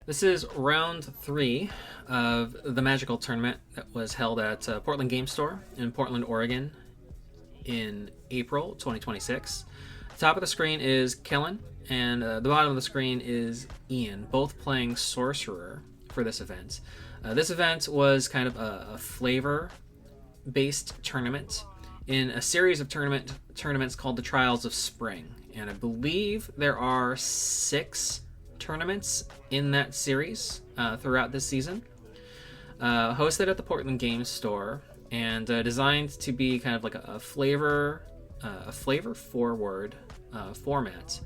This is round 3 of the Magical Tournament that was held at Portland Game Store in Portland, Oregon in April 2026. The top of the screen is Kellen, and the bottom of the screen is Ian, both playing Sorcerer for this event. This event was kind of a flavor-based tournament in a series of tournaments called the Trials of Spring, and I believe there are 6 tournaments in that series throughout this season, hosted at the Portland Games Store, and designed to be kind of like a flavor forward format,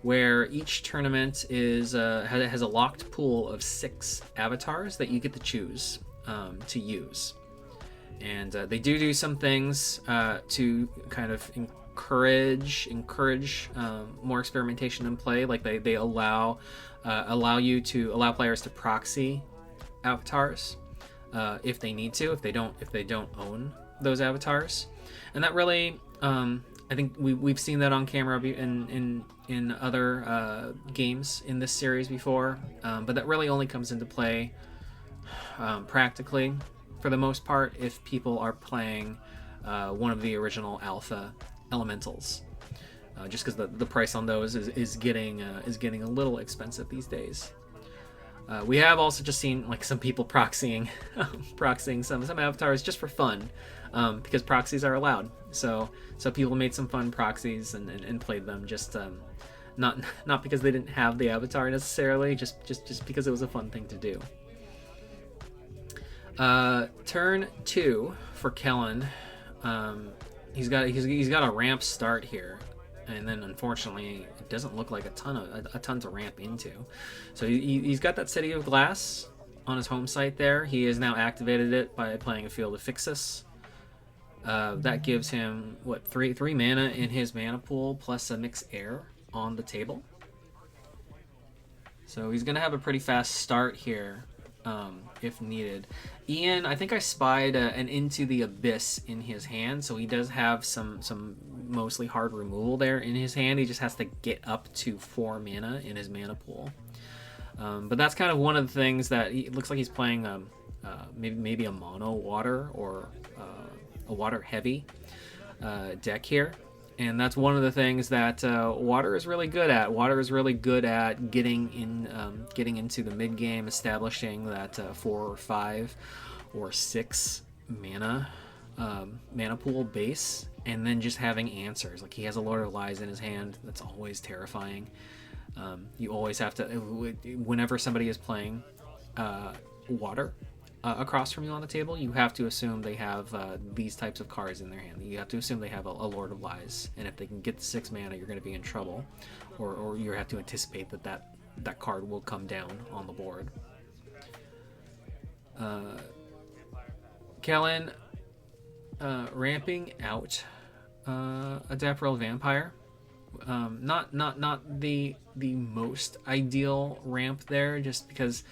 where each tournament has a locked pool of 6 avatars that you get to choose to use, and they do some things to kind of encourage more experimentation in play. Like they allow players to proxy avatars if they need to, if they don't own those avatars. And that really I think we've seen that on camera in other games in this series before, but that really only comes into play practically for the most part if people are playing one of the original alpha elementals, just because the price on those is getting a little expensive these days. We have also just seen like some people proxying some avatars just for fun, because proxies are allowed. So people made some fun proxies and played them, just not because they didn't have the avatar necessarily, just because it was a fun thing to do. Turn 2 for Kellen. He's got a ramp start here, and then unfortunately it doesn't look like a ton to ramp into. So he's got that City of Glass on his home site there. He has now activated it by playing a Field of Fixus. That gives him three mana in his mana pool plus a Mix Air on the table. So he's gonna have a pretty fast start here. If needed. Ian, I think I spied an Into the Abyss in his hand, so he does have some mostly hard removal there in his hand. He just has to get up to 4 mana in his mana pool. But that's kind of one of the things that it looks like he's playing maybe a mono water or a water heavy deck here. And that's one of the things that water is really good at. Water is really good at getting into the mid game, establishing that 4 or 5 or 6 mana pool base, and then just having answers. Like he has a Lord of Lies in his hand. That's always terrifying. You always have to, whenever somebody is playing water across from you on the table, you have to assume they have these types of cards in their hand. You have to assume they have a Lord of Lies, and if they can get the 6 mana, you're going to be in trouble, or you have to anticipate that card will come down on the board. Kellen ramping out a Dapril Vampire. Not the most ideal ramp there, just because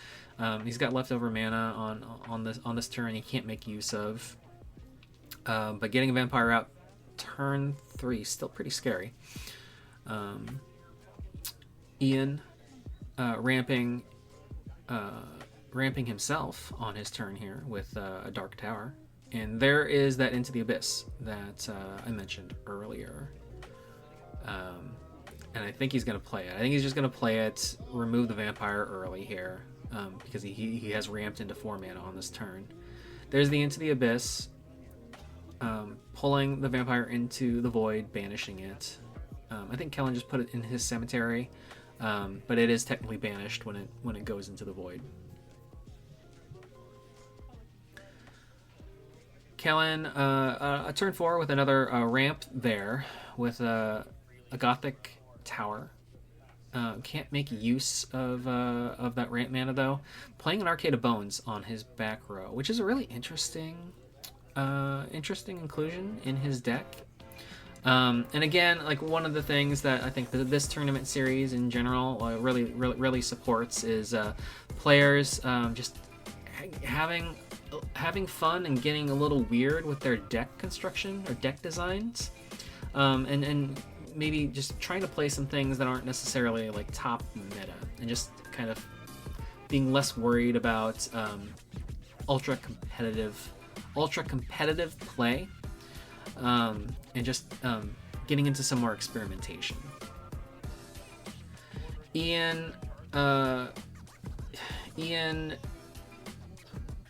he's got leftover mana on this turn he can't make use of. But getting a vampire out turn 3 still pretty scary. Ian ramping himself on his turn here with a Dark Tower, and there is that Into the Abyss that I mentioned earlier. And I think he's going to play it. I think he's just going to play it, remove the vampire early here, because he has ramped into 4 mana on this turn. There's the Into the Abyss, pulling the vampire into the void, banishing it. I think Kellen just put it in his cemetery, but it is technically banished when it goes into the void. Kellen, a turn 4 with another ramp there with a Gothic Tower. Can't make use of that ramp mana though. Playing an Arcade of Bones on his back row, which is a really interesting inclusion in his deck. And again, like one of the things that I think that this tournament series in general really supports is players just having fun and getting a little weird with their deck construction or deck designs, and maybe just trying to play some things that aren't necessarily like top meta, and just kind of being less worried about ultra competitive play, and just getting into some more experimentation. Ian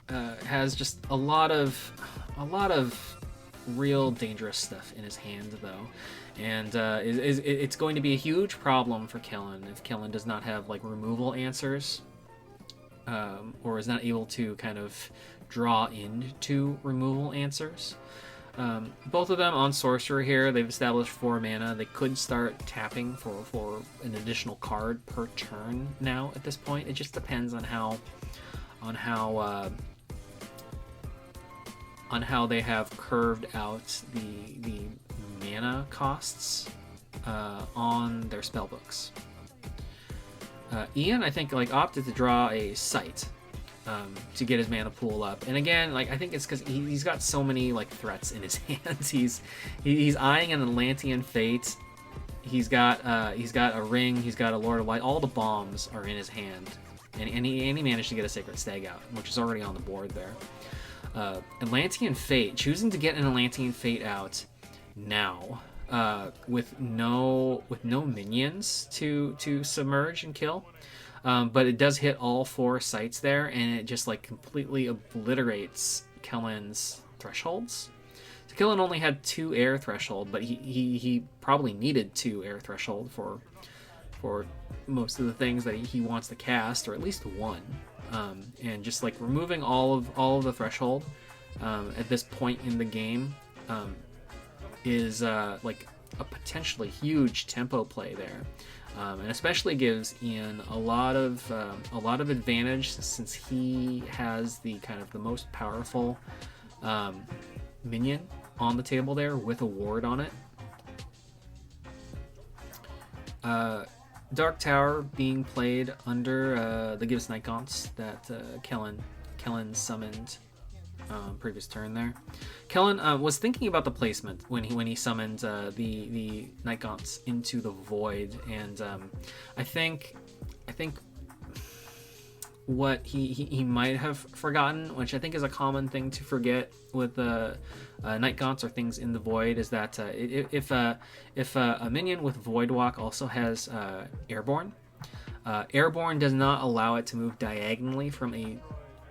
has just a lot of real dangerous stuff in his hand, though, and it's going to be a huge problem for Kellen if Kellen does not have like removal answers, or is not able to kind of draw into removal answers. Both of them on Sorcerer here, they've established 4 mana. They could start tapping for an additional card per turn now at this point. It just depends on how they have curved out the mana costs on their spell books. Ian, I think, like, opted to draw a Sight to get his mana pool up, and again, like, I think it's because he's got so many like threats in his hands. He's eyeing an Atlantean Fate. He's got a Ring. He's got a Lord of Light. All the bombs are in his hand, and he managed to get a Sacred Stag out, which is already on the board there. Atlantean Fate, choosing to get an Atlantean Fate out now, with no minions to submerge and kill, but it does hit all 4 sites there, and it just like completely obliterates Kellen's thresholds. So Kellen only had 2 air threshold, but he probably needed 2 air threshold for most of the things that he wants to cast, or at least 1. And just like removing all of the threshold at this point in the game is like a potentially huge tempo play there, and especially gives Ian a lot of advantage, since he has the kind of the most powerful minion on the table there with a ward on it. Dark Tower being played under the Gibbous Night Gaunts that Kellen summoned previous turn there. Kellen was thinking about the placement when he summoned the Night Gaunts into the Void, and I think what he might have forgotten, which I think is a common thing to forget with Night Gaunts or things in the Void, is that if a minion with Void Walk also has Airborne, Airborne does not allow it to move diagonally from a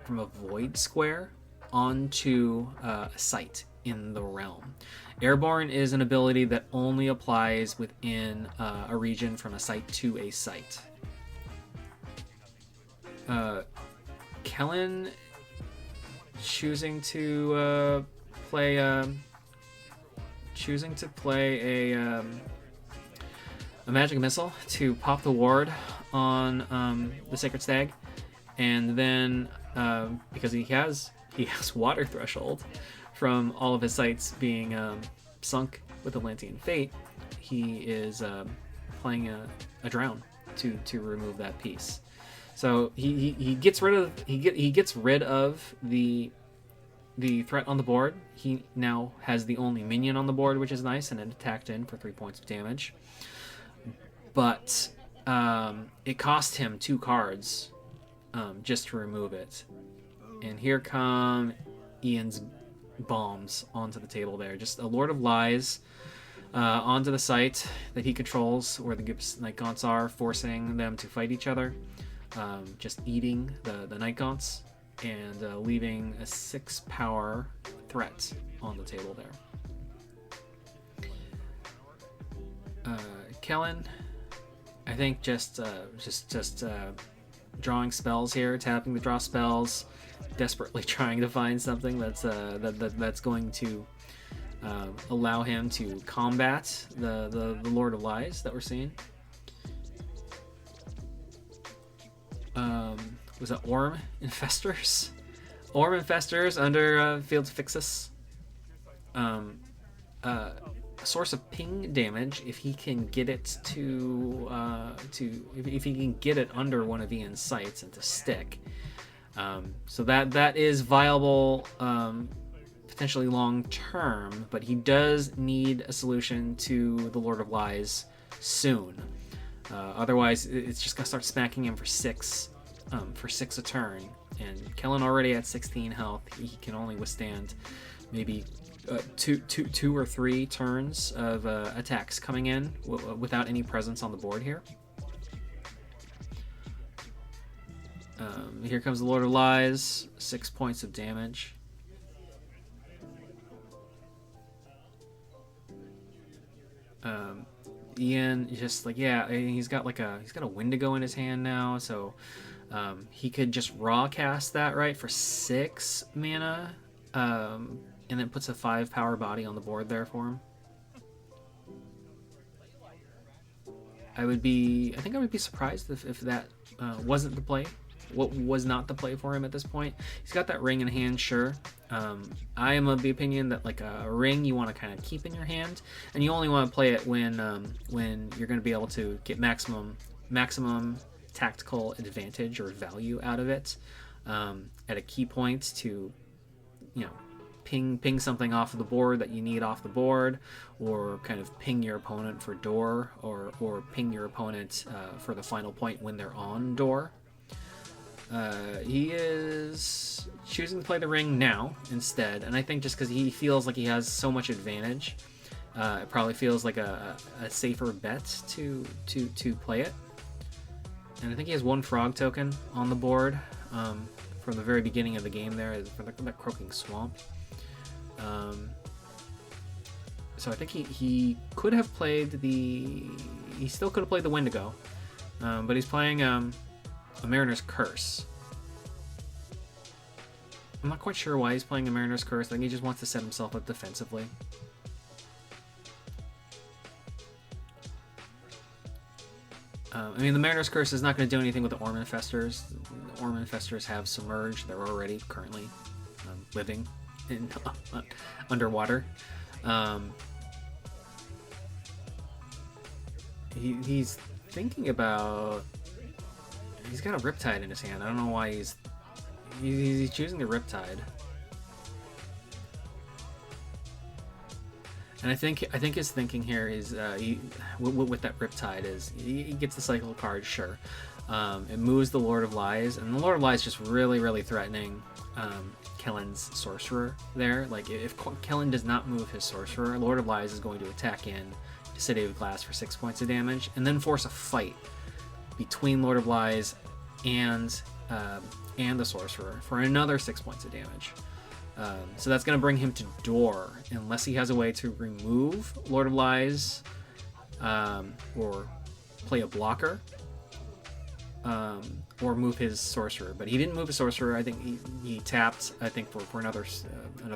Void square onto a site in the realm. Airborne is an ability that only applies within a region from a site to a site. Kellen choosing to play a Magic Missile to pop the ward on the Sacred Stag, and then because he has Water Threshold from all of his sites being sunk with Atlantean Fate, he is playing a Drown to remove that piece. So he gets rid of the threat on the board. He now has the only minion on the board, which is nice, and it attacked in for 3 points of damage. But it cost him 2 cards just to remove it. And here come Ian's bombs onto the table there. Just a Lord of Lies onto the site that he controls, where the Gibbous Night Gaunts are, forcing them to fight each other. Just eating the Night Gaunts and leaving a 6 power threat on the table there. Kellen, I think just drawing spells here, tapping to draw spells, desperately trying to find something that's going to allow him to combat the Lord of Lies that we're seeing. Was that Orm Infestors? Orm Infestors under Field of Fixus. A source of ping damage if he can get it if he can get it under one of Ian's sites and to stick. So that is viable potentially long term, but he does need a solution to the Lord of Lies soon. Otherwise, it's just gonna start smacking him for six a turn. And Kellen already at 16 health. He can only withstand maybe two or three turns of attacks coming in without any presence on the board here. Here comes the Lord of Lies, 6 points of damage. Ian just like, yeah, he's got a Wendigo in his hand now, so he could just raw cast that, right, for 6 mana, and then puts a 5 power body on the board there for him. I think I would be surprised if that wasn't the play. What was not the play for him at this point? He's got that ring in hand, sure. I am of the opinion that like a ring you want to kind of keep in your hand, and you only want to play it when you're going to be able to get maximum tactical advantage or value out of it at a key point to, you know, ping something off of the board that you need off the board, or kind of ping your opponent for door, or ping your opponent for the final point when they're on door. He is choosing to play the ring now instead, and I think just because he feels like he has so much advantage, it probably feels like a safer bet to play it. And I think he has 1 frog token on the board from the very beginning of the game there for the Croaking Swamp. So I think he could have played he still could have played the Wendigo, but he's playing a Mariner's Curse. I'm not quite sure why he's playing a Mariner's Curse. I think he just wants to set himself up defensively. I mean, the Mariner's Curse is not going to do anything with the Orm Infestors. The Orm Infestors have submerged. They're already currently living in underwater. He's thinking about... He's got a Riptide in his hand. I don't know why he's choosing the Riptide. And I think his thinking here is with that Riptide is he gets the cycle card, sure. It moves the Lord of Lies, and the Lord of Lies is just really threatening Kellen's Sorcerer there. Like, if Kellen does not move his Sorcerer, Lord of Lies is going to attack in to City of Glass for 6 points of damage, and then force a fight between Lord of Lies and the Sorcerer for another 6 points of damage. So that's going to bring him to door, unless he has a way to remove Lord of Lies or play a blocker or move his Sorcerer. But he didn't move his Sorcerer. I think he tapped, I think, for another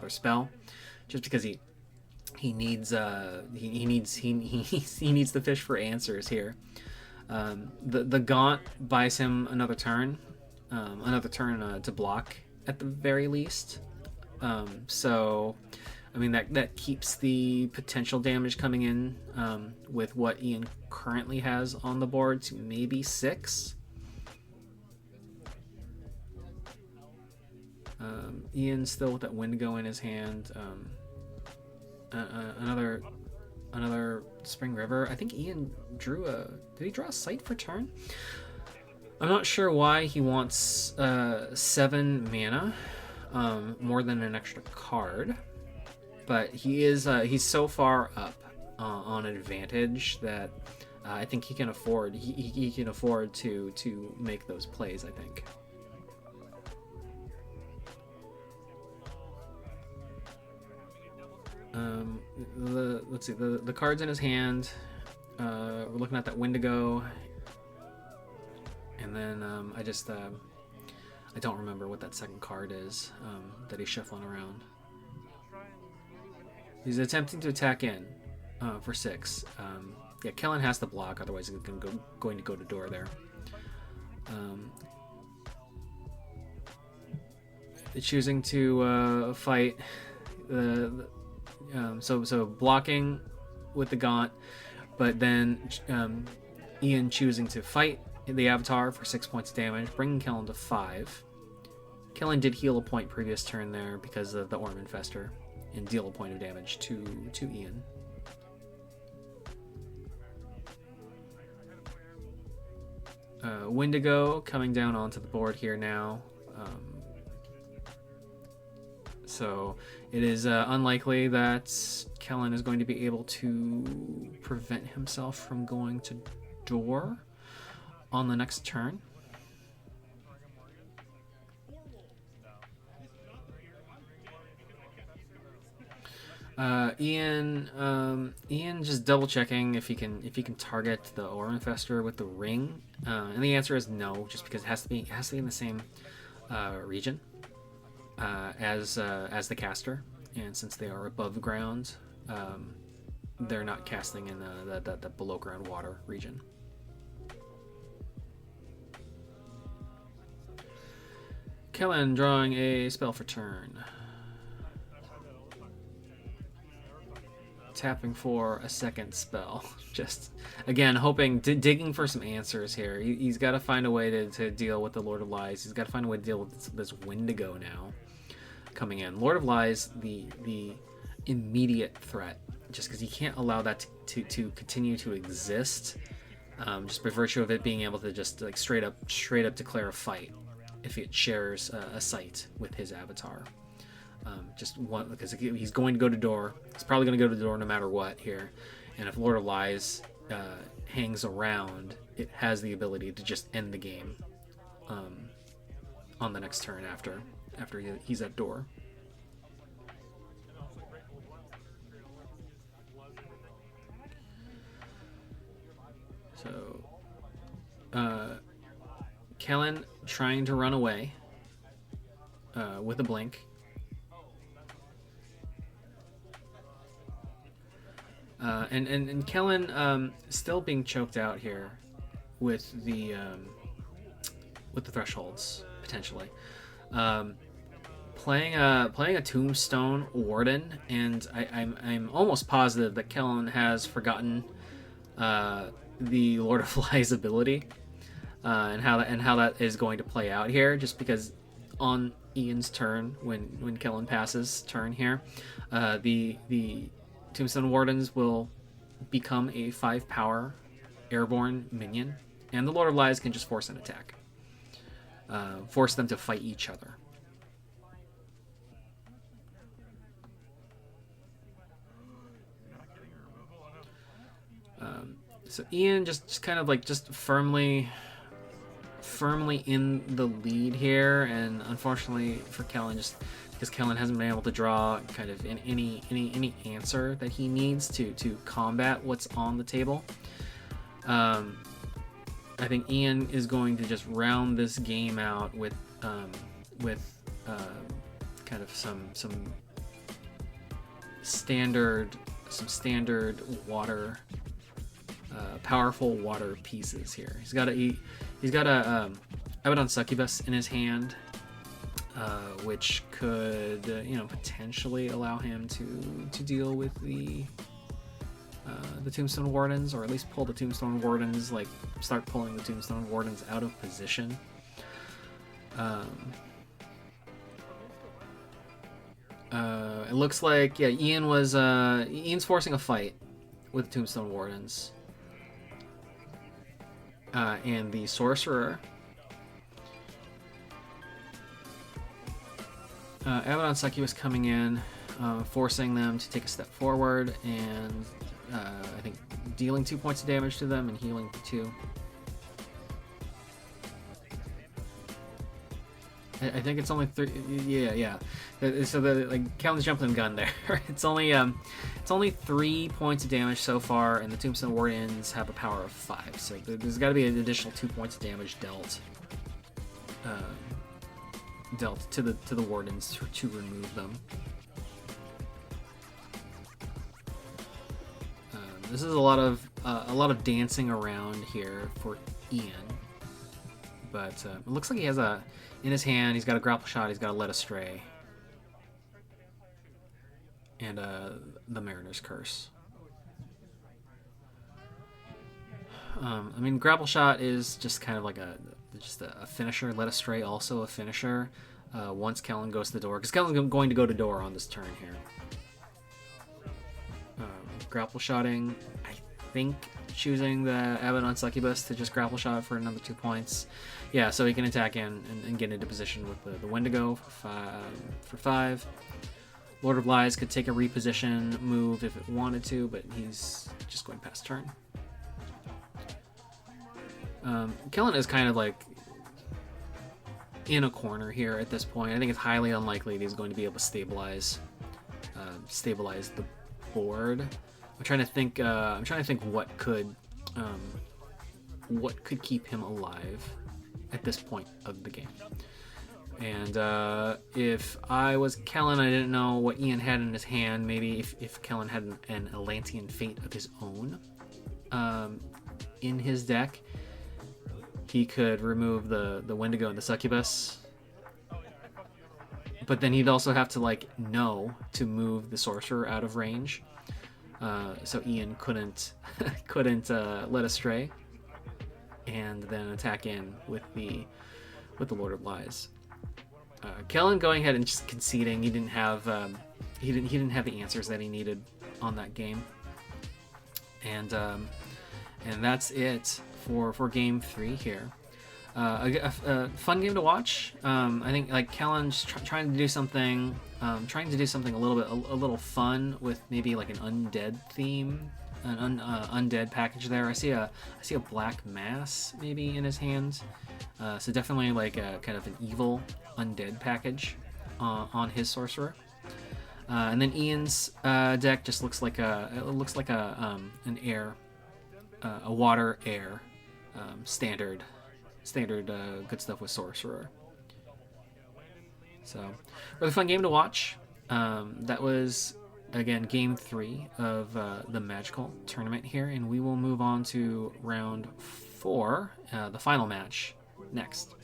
spell, just because he needs he needs the fish for answers here. The Gaunt buys him another turn to block at the very least. So, I mean, that keeps the potential damage coming in with what Ian currently has on the board to maybe 6. Ian still with that Wendigo in his hand. Another Spring River. I think Ian did he draw a Sight for turn? I'm not sure why he wants 7 mana, more than an extra card, but he's so far up on advantage that I think he can afford to make those plays, I think. Let's see, the cards in his hand. We're looking at that Wendigo, and then I don't remember what that second card is that he's shuffling around. He's attempting to attack in for 6. Yeah, Kellen has to block, otherwise he's going to go to door there. Choosing to fight so blocking with the Gaunt, but then Ian choosing to fight the Avatar for 6 points of damage, bringing Kellen to 5. Kellen did heal a point previous turn there because of the Orm Infestor. and deal a point of damage to Ian. Wendigo coming down onto the board here now. So it is unlikely that Kellen is going to be able to prevent himself from going to door on the next turn. Ian just double checking if he can target the Aura Infester with the ring, and the answer is no, just because it has to be in the same region as the caster, and since they are above ground, they're not casting in the below ground water region. Kellen drawing a spell for turn. Tapping for a second spell. Just, again, hoping, digging for some answers here. He's got to find a way to deal with the Lord of Lies. He's got to find a way to deal with this Wendigo now coming in. Lord of Lies, the immediate threat, just because he can't allow that to continue to exist, just by virtue of it being able to just like straight up declare a fight if it shares a site with his avatar. Just one, because he's going to go to door. He's probably going to go to the door no matter what here. And if Lord of Lies hangs around, it has the ability to just end the game on the next turn after he's at door. So, Kellen trying to run away with a blink. And Kellen still being choked out here with the thresholds potentially, playing a Tombstone Warden, and I'm almost positive that Kellen has forgotten the Lord of Lies ability, and how that is going to play out here, just because on Ian's turn, when Kellen passes turn here, the Tombstone Wardens will become a 5-power airborne minion, and the Lord of Lies can just force an attack. Force them to fight each other. So Ian just kind of like just firmly in the lead here, and unfortunately for Kellen, just because Kellen hasn't been able to draw kind of any answer that he needs to combat what's on the table. I think Ian is going to just round this game out with kind of some standard water, powerful water pieces here. He's got a Abaddon Succubus in his hand, which could potentially allow him to deal with the Tombstone Wardens, or at least pull the Tombstone Wardens, like start pulling the Tombstone Wardens out of position. It looks like Ian's forcing a fight with the Tombstone Wardens, and the Sorcerer. Abaddon Succubus coming in, forcing them to take a step forward, and I think dealing 2 points of damage to them and healing for 2. I think it's only 3. Yeah. So Kellen's jumping the gun there. It's only 3 points of damage so far, and the Tombstone Wardens have a power of 5. So there's got to be an additional 2 points of damage dealt to the Wardens to remove them. This is a lot of dancing around here for Ian, but it looks like he has in his hand. He's got a grapple shot. He's got a Led Astray, and the Mariner's Curse. I mean, grapple shot is just kind of like a finisher. Led Astray also a finisher. Once Kellen goes to the door, because Kellen's going to go to door on this turn here. grapple shotting. I think choosing the Abaddon Succubus to just grapple shot for another 2 points. Yeah, so he can attack in and get into position with the Wendigo for 5. Lord of Lies could take a reposition move if it wanted to, but he's just going past turn. Kellen is kind of like in a corner here at this point. I think it's highly unlikely that he's going to be able to stabilize the board. I'm trying to think what could keep him alive at this point of the game. And if I was Kellen, I didn't know what Ian had in his hand. Maybe if Kellen had an Atlantean Fate of his own in his deck, he could remove the Wendigo and the Succubus. But then he'd also have to like know to move the Sorcerer out of range. So Ian couldn't let astray, and then attack in with the Lord of Lies. Kellen going ahead and just conceding. He didn't have the answers that he needed on that game, and that's it for game 3 here. A fun game to watch. I think like Kellen's trying to do something a little fun with maybe like an undead theme, an undead package there. I see a black mass maybe in his hands, so definitely like a kind of an evil undead package on his sorcerer. And then Ian's deck just looks like an air, a water air, standard good stuff with Sorcerer. So really fun game to watch. That was again game 3 of the Magical tournament here, and we will move on to round 4, the final match next.